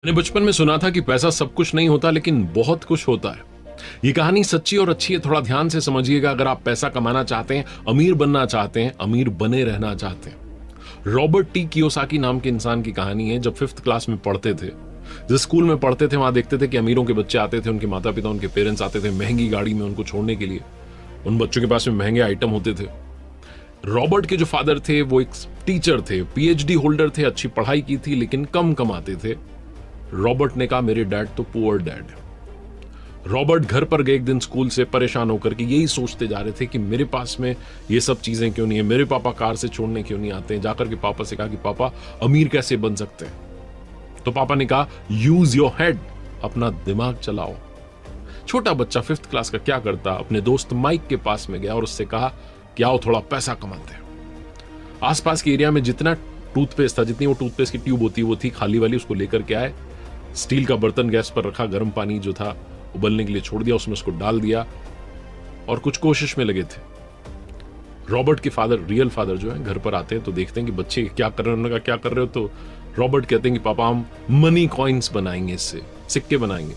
मैंने बचपन में सुना था कि पैसा सब कुछ नहीं होता लेकिन बहुत कुछ होता है। ये कहानी सच्ची और अच्छी है, थोड़ा ध्यान से समझिएगा। अगर आप पैसा कमाना चाहते हैं, अमीर बनना चाहते हैं, अमीर बने रहना चाहते हैं। रॉबर्ट टी कियोसाकी नाम के इंसान की कहानी है। जब 5th क्लास में पढ़ते थे, जिस स्कूल में पढ़ते थे, वहां देखते थे कि अमीरों के बच्चे आते थे, उनके माता पिता, उनके पेरेंट्स आते थे महंगी गाड़ी में उनको छोड़ने के लिए। उन बच्चों के पास में महंगे आइटम होते थे। रॉबर्ट के जो फादर थे वो एक टीचर थे, पीएचडी होल्डर थे, अच्छी पढ़ाई की थी लेकिन कम कमाते थे। रॉबर्ट ने कहा मेरे डैड तो पुअर डैड है। रॉबर्ट घर पर गए एक दिन स्कूल से परेशान होकर के यही सोचते जा रहे थे कि मेरे पास में ये सब चीजें क्यों नहीं है, मेरे पापा कार से छोड़ने क्यों नहीं आते हैं। जाकर के पापा से कहा कि पापा अमीर कैसे बन सकते हैं। तो पापा ने कहा यूज योर हेड, अपना दिमाग चलाओ। छोटा बच्चा 5th क्लास का क्या करता, अपने दोस्त माइक के पास में गया और उससे कहा कि आओ थोड़ा पैसा कमाते हैं। आसपास के एरिया में जितना टूथपेस्ट था, जितनी वो टूथपेस्ट की ट्यूब होती वो थी खाली वाली, उसको लेकर के आए। स्टील का बर्तन गैस पर रखा, गर्म पानी जो था उबलने के लिए छोड़ दिया, उसमें उसको डाल दिया और कुछ कोशिश में लगे थे। रॉबर्ट के फादर, रियल फादर जो है, घर पर आते हैं तो देखते हैं कि बच्चे क्या कर रहे हैं। उन्होंने कहा क्या कर रहे हो? तो रॉबर्ट कहते हैं कि पापा हम मनी कॉइन्स बनाएंगे, इससे सिक्के बनाएंगे।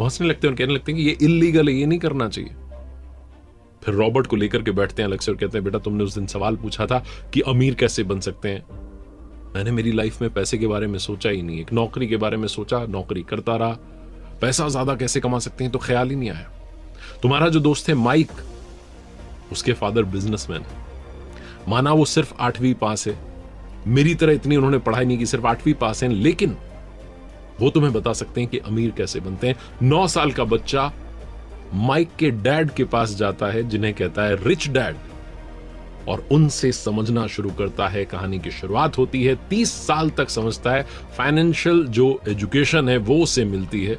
हंसने लगते हैं और कहने लगते हैं कि ये इल्लीगल है, ये नहीं करना चाहिए। फिर रॉबर्ट को लेकर के बैठते हैं अलग से और कहते हैं बेटा तुमने उस दिन सवाल पूछा था कि अमीर कैसे बन सकते हैं। मैंने मेरी लाइफ में पैसे के बारे में सोचा ही नहीं। एक नौकरी के बारे में सोचा, नौकरी करता रहा। पैसा ज्यादा कैसे कमा सकते हैं तो ख्याल ही नहीं आया। तुम्हारा जो दोस्त है माइक, उसके फादर बिजनेसमैन है। माना वो सिर्फ 8वीं पास है, मेरी तरह इतनी उन्होंने पढ़ाई नहीं की, सिर्फ 8वीं पास है, लेकिन वो तुम्हें बता सकते हैं कि अमीर कैसे बनते हैं। 9 साल का बच्चा माइक के डैड के पास जाता है, जिन्हें कहता है रिच डैड, और उनसे समझना शुरू करता है। कहानी की शुरुआत होती है, 30 साल तक समझता है। फाइनेंशियल जो एजुकेशन है वो उसे मिलती है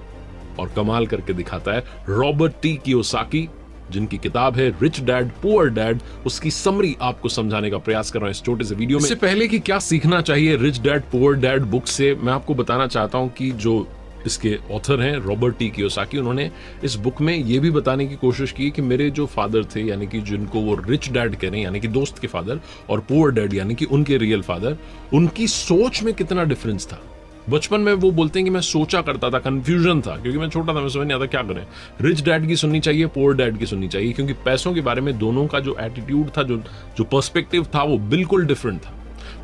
और कमाल करके दिखाता है। रॉबर्ट टी कियोसाकी, जिनकी किताब है रिच डैड पुअर डैड, उसकी समरी आपको समझाने का प्रयास कर रहा हूं इस छोटे से वीडियो में। इससे पहले कि क्या सीखना चाहिए rich dad poor dad book से, मैं आपको बताना चाहता हूं कि जो इसके ऑथर हैं रॉबर्ट टी कियोसाकी, उन्होंने इस बुक में यह भी बताने की कोशिश की कि मेरे जो फादर थे, यानी कि जिनको वो रिच डैड कह रहे हैं, यानी कि दोस्त के फादर, और पुअर डैड यानी कि उनके रियल फादर, उनकी सोच में कितना डिफरेंस था। बचपन में वो बोलते हैं कि मैं सोचा करता था, कंफ्यूजन था, क्योंकि मैं छोटा था, मैं समझ नहीं आता क्या करें। रिच डैड की सुननी चाहिए, पुअर डैड की सुननी चाहिए, क्योंकि पैसों के बारे में दोनों का जो एटीट्यूड था, जो पर्सपेक्टिव था, वो बिल्कुल डिफरेंट था।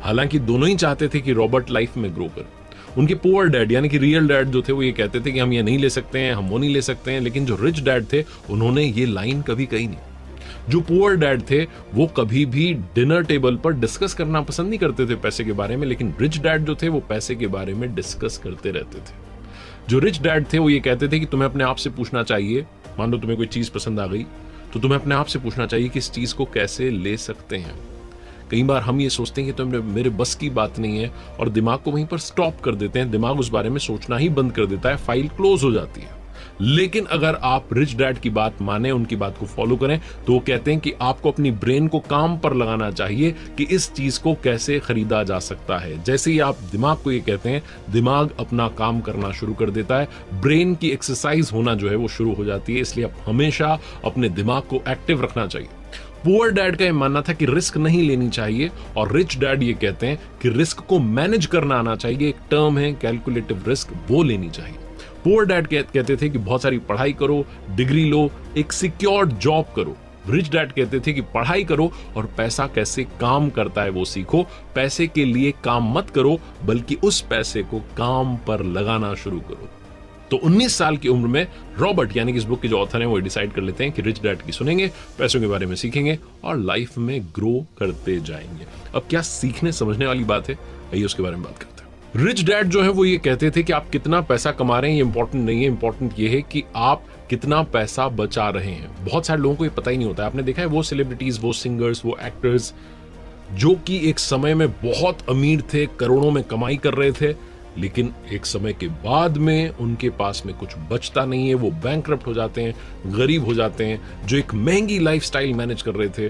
हालांकि दोनों ही चाहते थे कि रॉबर्ट लाइफ में ग्रो करे। उनके पुअर डैड यानी कि रियल डैड जो थे वो ये कहते थे कि हम ये नहीं ले सकते हैं, हम वो नहीं ले सकते हैं, लेकिन जो रिच डैड थे उन्होंने ये लाइन कभी कही नहीं। जो पुअर डैड थे वो कभी भी डिनर टेबल पर डिस्कस करना पसंद नहीं करते थे पैसे के बारे में, लेकिन रिच डैड जो थे वो पैसे के बारे में डिस्कस करते रहते थे। जो रिच डैड थे वो ये कहते थे कि तुम्हें अपने आप से पूछना चाहिए, मान लो तुम्हें कोई चीज पसंद आ गई तो तुम्हें अपने आप से पूछना चाहिए कि इस चीज को कैसे ले सकते हैं। कई बार हम ये सोचते हैं कि तो मेरे बस की बात नहीं है और दिमाग को वहीं पर स्टॉप कर देते हैं, दिमाग उस बारे में सोचना ही बंद कर देता है, फाइल क्लोज हो जाती है। लेकिन अगर आप रिच डैड की बात माने, उनकी बात को फॉलो करें, तो वो कहते हैं कि आपको अपनी ब्रेन को काम पर लगाना चाहिए कि इस चीज को कैसे खरीदा जा सकता है। जैसे ही आप दिमाग को ये कहते हैं, दिमाग अपना काम करना शुरू कर देता है, ब्रेन की एक्सरसाइज होना जो है वो शुरू हो जाती है। इसलिए आप हमेशा अपने दिमाग को एक्टिव रखना चाहिए। पुअर डैड का यह मानना था कि रिस्क नहीं लेनी चाहिए, और रिच डैड ये कहते हैं कि रिस्क को मैनेज करना आना चाहिए। एक टर्म है कैलकुलेटिव रिस्क, वो लेनी चाहिए। पुअर डैड कहते थे कि बहुत सारी पढ़ाई करो, डिग्री लो, एक सिक्योर्ड जॉब करो। रिच डैड कहते थे कि पढ़ाई करो और पैसा कैसे काम करता है वो सीखो। पैसे के लिए काम मत करो, बल्कि उस पैसे को काम पर लगाना शुरू करो। तो 19 साल की उम्र में रॉबर्ट यानी कि इस बुक के जो ऑथर हैं वो डिसाइड कर लेते हैं कि रिच डैड की सुनेंगे, पैसों के बारे में सीखेंगे और लाइफ में ग्रो करते जाएंगे। अब क्या सीखने समझने वाली बात है, आइए उसके बारे में बात करते हैं। रिच डैड जो है वो ये कहते थे कि आप कितना पैसा कमा रहे हैं ये इंपॉर्टेंट नहीं है, इंपॉर्टेंट ये है कि आप कितना पैसा बचा रहे हैं। बहुत सारे लोगों को ये पता ही नहीं होता है। आपने देखा है वो सेलिब्रिटीज, वो सिंगर्स, वो एक्टर्स जो कि एक समय में बहुत अमीर थे, करोड़ों में कमाई कर रहे थे, लेकिन एक समय के बाद में उनके पास में कुछ बचता नहीं है, वो बैंकरप्ट हो जाते हैं, गरीब हो जाते हैं। जो एक महंगी लाइफस्टाइल मैनेज कर रहे थे,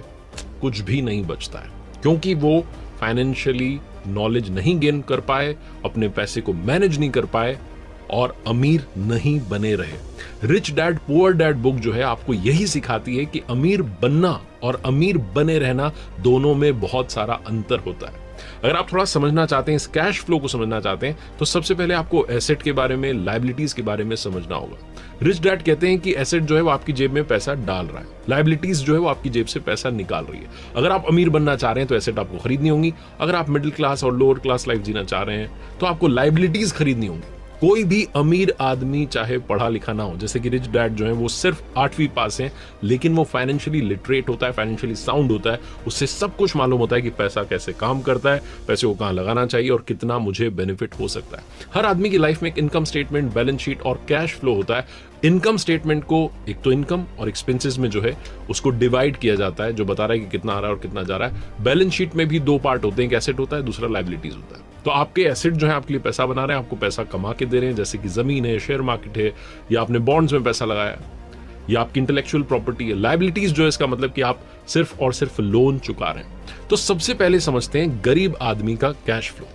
कुछ भी नहीं बचता है, क्योंकि वो फाइनेंशियली नॉलेज नहीं गेन कर पाए, अपने पैसे को मैनेज नहीं कर पाए और अमीर नहीं बने रहे। Rich dad poor dad book जो है आपको यही सिखाती है कि अमीर बनना और अमीर बने रहना दोनों में बहुत सारा अंतर होता है। अगर आप थोड़ा समझना चाहते हैं, इस कैश फ्लो को समझना चाहते हैं, तो सबसे पहले आपको एसेट के बारे में, लायबिलिटीज के बारे में समझना होगा। रिच डैड कहते हैं कि एसेट जो है वो आपकी जेब में पैसा डाल रहा है, लायबिलिटीज जो है वो आपकी जेब से पैसा निकाल रही है। अगर आप अमीर बनना चाह रहे हैं तो एसेट आपको खरीदनी होंगी, अगर आप मिडिल क्लास और लोअर क्लास लाइफ जीना चाह रहे हैं तो आपको लायबिलिटीज खरीदनी होंगी। कोई भी अमीर आदमी चाहे पढ़ा लिखा ना हो, जैसे कि रिच डैड जो है वो सिर्फ 8वीं पास है, लेकिन वो फाइनेंशियली लिटरेट होता है, फाइनेंशियली साउंड होता है, उससे सब कुछ मालूम होता है कि पैसा कैसे काम करता है, पैसे को कहां लगाना चाहिए और कितना मुझे बेनिफिट हो सकता है। हर आदमी की लाइफ में एक इनकम स्टेटमेंट, बैलेंस शीट और कैश फ्लो होता है। इनकम स्टेटमेंट को एक तो इनकम और एक्सपेंसेस में जो है उसको डिवाइड किया जाता है, जो बता रहा है कि कितना आ रहा है और कितना जा रहा है। बैलेंस शीट में भी 2 पार्ट होते हैं, एक एसेट होता है, दूसरा लायबिलिटीज होता है। तो आपके एसेट जो है आपके लिए पैसा बना रहे हैं, आपको पैसा कमा के दे रहे हैं, जैसे कि जमीन है, शेयर मार्केट है, या आपने बॉन्ड्स में पैसा लगाया, या आपकी इंटेलेक्चुअल प्रॉपर्टी है। लायबिलिटीज जो है इसका मतलब कि आप सिर्फ और सिर्फ लोन चुका रहे हैं। तो सबसे पहले समझते हैं गरीब आदमी का कैश फ्लो।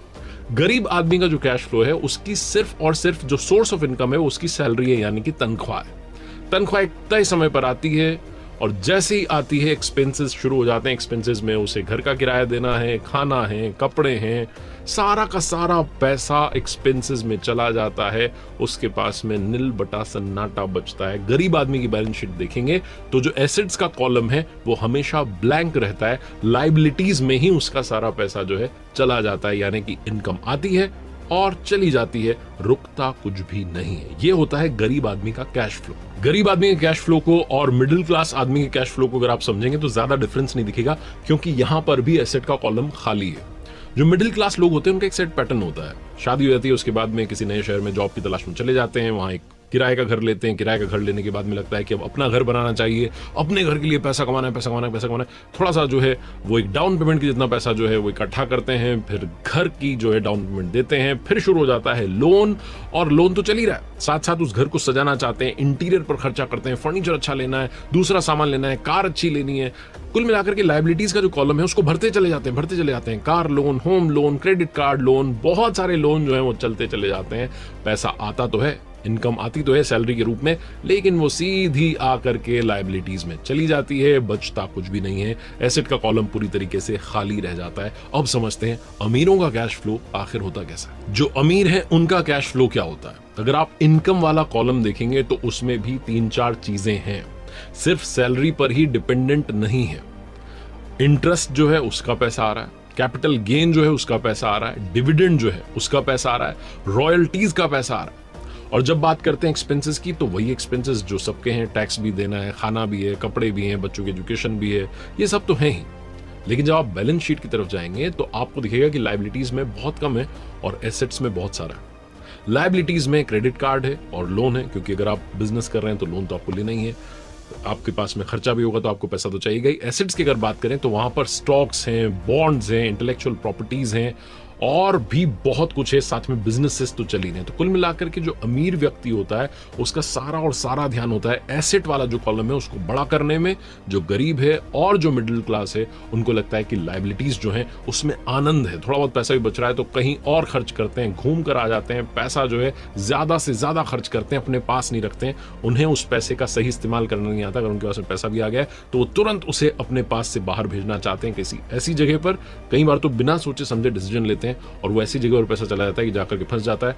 गरीब आदमी का जो कैश फ्लो है उसकी सिर्फ और सिर्फ जो सोर्स ऑफ इनकम है वो उसकी सैलरी है, यानी कि तनख्वाह है। तनख्वाह एक तय समय पर आती है और जैसे ही आती है एक्सपेंसेस शुरू हो जाते हैं। एक्सपेंसेस में उसे घर का किराया देना है, खाना है, कपड़े हैं, सारा का सारा पैसा एक्सपेंसेस में चला जाता है। उसके पास में नील बटा सन्नाटा बचता है। गरीब आदमी की बैलेंस शीट देखेंगे तो जो एसेट्स का कॉलम है वो हमेशा ब्लैंक रहता है, लायबिलिटीज में ही उसका सारा पैसा जो है चला जाता है, यानी कि इनकम आती है और चली जाती है, रुकता कुछ भी नहीं है। ये होता है गरीब आदमी का कैश फ्लो। गरीब आदमी के कैश फ्लो को और मिडिल क्लास आदमी के कैश फ्लो को अगर आप समझेंगे तो ज्यादा डिफरेंस नहीं दिखेगा, क्योंकि यहां पर भी एसेट का कॉलम खाली है। जो मिडिल क्लास लोग होते हैं उनका एक सेट पैटर्न होता है। शादी हो जाती है, उसके बाद में किसी नए शहर में जॉब की तलाश में चले जाते हैं, वहां एक किराए का घर लेते हैं। किराए का घर लेने के बाद में लगता है कि अब अपना घर बनाना चाहिए, अपने घर के लिए पैसा कमाना है, पैसा कमाना है, पैसा कमाना है। थोड़ा सा जो है वो एक डाउन पेमेंट की जितना पैसा जो है वो इकट्ठा करते हैं, फिर घर की जो है डाउन पेमेंट देते हैं, फिर शुरू हो जाता है लोन। और लोन तो चल ही रहा है, साथ साथ उस घर को सजाना चाहते हैं, इंटीरियर पर खर्चा करते हैं, फर्नीचर अच्छा लेना है, दूसरा सामान लेना है, कार अच्छी लेनी है। कुल मिलाकर के लायबिलिटीज का जो कॉलम है उसको भरते चले जाते हैं। Car loan, home loan, credit card loan, बहुत सारे लोन जो है वो चलते चले जाते हैं। पैसा आता तो है, इनकम आती तो है सैलरी के रूप में, लेकिन वो सीधी आकर के लायबिलिटीज में चली जाती है, बचता कुछ भी नहीं है। एसेट का कॉलम पूरी तरीके से खाली रह जाता है। अब समझते हैं अमीरों का कैश फ्लो आखिर होता कैसा है। जो अमीर है उनका कैश फ्लो क्या होता है। अगर आप इनकम वाला कॉलम देखेंगे तो उसमें भी 3-4 चीजें हैं, सिर्फ सैलरी पर ही डिपेंडेंट नहीं है। इंटरेस्ट जो है उसका पैसा आ रहा है, कैपिटल गेन जो है उसका पैसा आ रहा है, डिविडेंड जो है उसका पैसा आ रहा है, रॉयल्टीज का पैसा आ रहा है। और जब बात करते हैं एक्सपेंसेस की तो वही एक्सपेंसेस जो सबके हैं, टैक्स भी देना है, खाना भी है, कपड़े भी हैं, बच्चों की एजुकेशन भी है, ये सब तो है ही। लेकिन जब आप बैलेंस शीट की तरफ जाएंगे तो आपको दिखेगा कि लायबिलिटीज में बहुत कम है और एसेट्स में बहुत सारा है। लायबिलिटीज में क्रेडिट कार्ड है और लोन है, क्योंकि अगर आप बिजनेस कर रहे हैं तो लोन तो आपको लेना ही है, आपके पास में खर्चा भी होगा तो आपको पैसा तो चाहिए ही। एसेट्स की अगर बात करें तो वहां पर स्टॉक्स हैं, बॉन्ड्स हैं, इंटेलेक्चुअल प्रॉपर्टीज हैं और भी बहुत कुछ है, साथ में बिजनेसेस तो चल ही रहे हैं। तो कुल मिलाकर के जो अमीर व्यक्ति होता है उसका सारा और सारा ध्यान होता है एसेट वाला जो कॉलम है उसको बड़ा करने में। जो गरीब है और जो मिडिल क्लास है उनको लगता है कि लायबिलिटीज जो है उसमें आनंद है, थोड़ा बहुत पैसा भी बच रहा है तो कहीं और खर्च करते हैं, घूम कर आ जाते हैं, पैसा जो है ज्यादा से ज्यादा खर्च करते हैं, अपने पास नहीं रखते हैं। उन्हें उस पैसे का सही इस्तेमाल करना नहीं आता। अगर उनके पास में पैसा भी आ गया तो वो तुरंत उसे अपने पास से बाहर भेजना चाहते हैं किसी ऐसी जगह पर, कई बार तो बिना सोचे समझे डिसीजन लेते हैं और वो ऐसी जगह पर पैसा चला जाता है कि जाकर के फंस जाता है।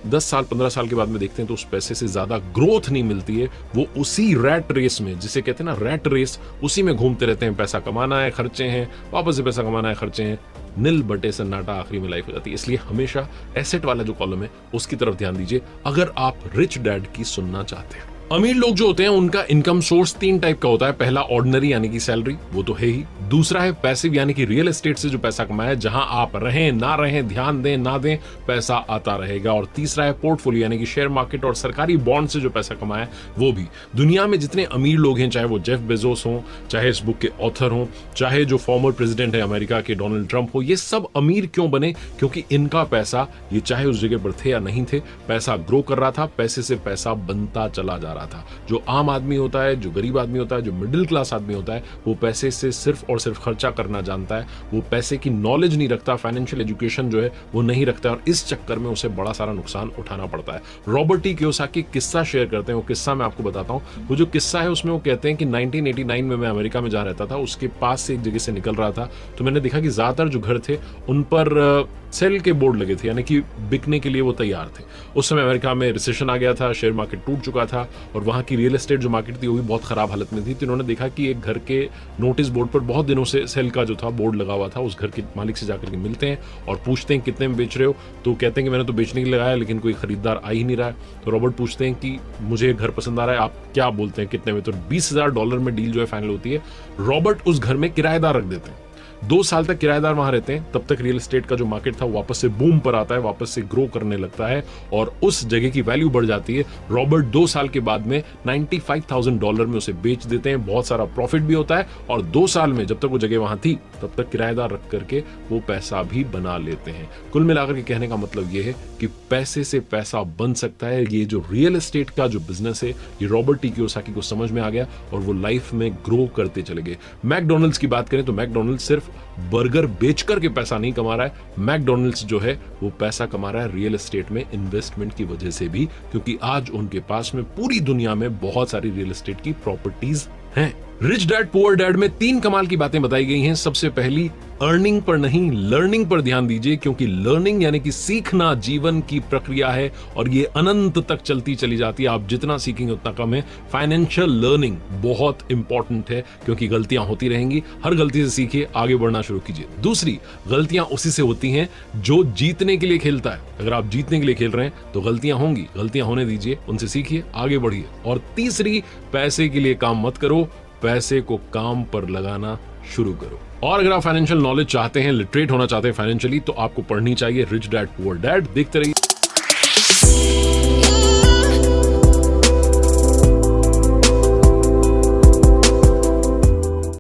10 साल 15 साल के बाद में देखते हैं तो उस पैसे से ज्यादा ग्रोथ नहीं मिलती है। वो उसी रैट रेस में, जिसे कहते हैं ना रैट रेस, उसी में घूमते रहते हैं। पैसा कमाना है, खर्चे हैं, वापस से पैसा कमाना है, खर्चे हैं, नील बटे सन्नाटा आखिरी में लाइफ हो जाती है। इसलिए हमेशा एसेट वाला जो कॉलम है उसकी तरफ ध्यान दीजिए अगर आप रिच डैड की सुनना चाहते हैं। अमीर लोग जो होते हैं उनका इनकम सोर्स 3 टाइप का होता है। पहला ऑर्डिनरी यानी कि सैलरी, वो तो है ही। दूसरा है पैसिव यानी कि रियल एस्टेट से जो पैसा कमाया, जहां आप रहें ना रहें, ध्यान दें ना दें, पैसा आता रहेगा। और तीसरा है पोर्टफोलियो यानी कि शेयर मार्केट और सरकारी बॉन्ड से जो पैसा कमाया वो भी। दुनिया में जितने अमीर लोग हैं, चाहे वो जेफ बेजोस हों, चाहे इस बुक के ऑथर हों, चाहे जो फॉर्मर प्रेसिडेंट है अमेरिका के डोनाल्ड ट्रंप हो, ये सब अमीर क्यों बने? क्योंकि इनका पैसा, ये चाहे उस जगह पर थे या नहीं थे, पैसा ग्रो कर रहा था, पैसे से पैसा बनता चला जा रहा रहा था। जो आम आदमी होता है, जो गरीब आदमी होता है, जो मिडिल क्लास आदमी होता है, वो पैसे से सिर्फ और सिर्फ खर्चा करना जानता है, वो पैसे की नॉलेज नहीं रखता, फाइनेंशियल एजुकेशन जो है वो नहीं रखता है, और इस चक्कर में उसे बड़ा सारा नुकसान उठाना पड़ता है। रॉबर्ट टी कियोसाकी किस्सा शेयर करते हैं, वो किस्सा मैं आपको बताता हूं। वो जो किस्सा है उसमें वो कहते हैं कि 1989 में मैं अमेरिका में जहाँ रहता था, उसके पास से एक जगह से निकल रहा था, तो मैंने देखा कि ज्यादातर जो घर थे उन पर सेल के बोर्ड लगे थे, यानी कि बिकने के लिए वो तैयार थे। उस समय अमेरिका में रिसेशन आ गया था, शेयर मार्केट टूट चुका था, और वहां की रियल एस्टेट जो मार्केट थी वो भी बहुत खराब हालत में थी। तो इन्होंने देखा कि एक घर के नोटिस बोर्ड पर बहुत दिनों से सेल का जो था बोर्ड लगा हुआ था। उस घर के मालिक से जाकर के मिलते हैं और पूछते हैं कितने में बेच रहे हो, तो कहते हैं कि मैंने तो बेचने के लिए लगाया, लेकिन कोई खरीदार आ ही नहीं रहा है। तो रॉबर्ट पूछते हैं कि मुझे घर पसंद आ रहा है, आप क्या बोलते हैं कितने में? तो $20,000 में डील जो है फाइनल होती है। रॉबर्ट उस घर में किराएदार रख देते हैं, 2 साल तक किराएदार वहां रहते हैं। तब तक रियल एस्टेट का जो मार्केट था वापस से बूम पर आता है, वापस से ग्रो करने लगता है, और उस जगह की वैल्यू बढ़ जाती है। रॉबर्ट 2 साल के बाद में $95,000 में उसे बेच देते हैं, बहुत सारा प्रॉफिट भी होता है, और 2 साल में जब तक वो जगह वहां थी तब तक किराएदार रख करके वो पैसा भी बना लेते हैं। कुल मिलाकर के कहने का मतलब ये है कि पैसे से पैसा बन सकता है। ये जो रियल एस्टेट का जो बिजनेस है, ये रॉबर्ट टी कियोसाकी को समझ में आ गया और वो लाइफ में ग्रो करते चले गए। मैकडोनल्ड्स की बात करें तो मैकडोनल्ड्स सिर्फ बर्गर बेचकर के पैसा नहीं कमा रहा है, मैकडोनल्ड्स जो है वो पैसा कमा रहा है रियल एस्टेट में इन्वेस्टमेंट की वजह से भी, क्योंकि आज उनके पास में पूरी दुनिया में बहुत सारी रियल एस्टेट की प्रॉपर्टीज हैं। रिच डैड पुअर डैड में 3 कमाल की बातें बताई गई हैं। सबसे पहली, अर्निंग पर नहीं लर्निंग पर ध्यान दीजिए, क्योंकि लर्निंग यानी कि सीखना जीवन की प्रक्रिया है और ये अनंत तक चलती चली जाती है। आप जितना सीखेंगे उतना कम है। फाइनेंशियल लर्निंग बहुत इंपॉर्टेंट है, क्योंकि गलतियां होती रहेंगी, हर गलती से सीखिए, आगे बढ़ना शुरू कीजिए। दूसरी, गलतियां उसी से होती हैं जो जीतने के लिए खेलता है। अगर आप जीतने के लिए खेल रहे हैं तो गलतियां होंगी, गलतियां होने दीजिए, उनसे सीखिए, आगे बढ़िए। और तीसरी, पैसे के लिए काम मत करो, पैसे को काम पर लगाना शुरू करो। और अगर आप फाइनेंशियल नॉलेज चाहते हैं, लिटरेट होना चाहते हैं फाइनेंशियली, तो आपको पढ़नी चाहिए रिच डैड पुअर डैड। देखते रहिए।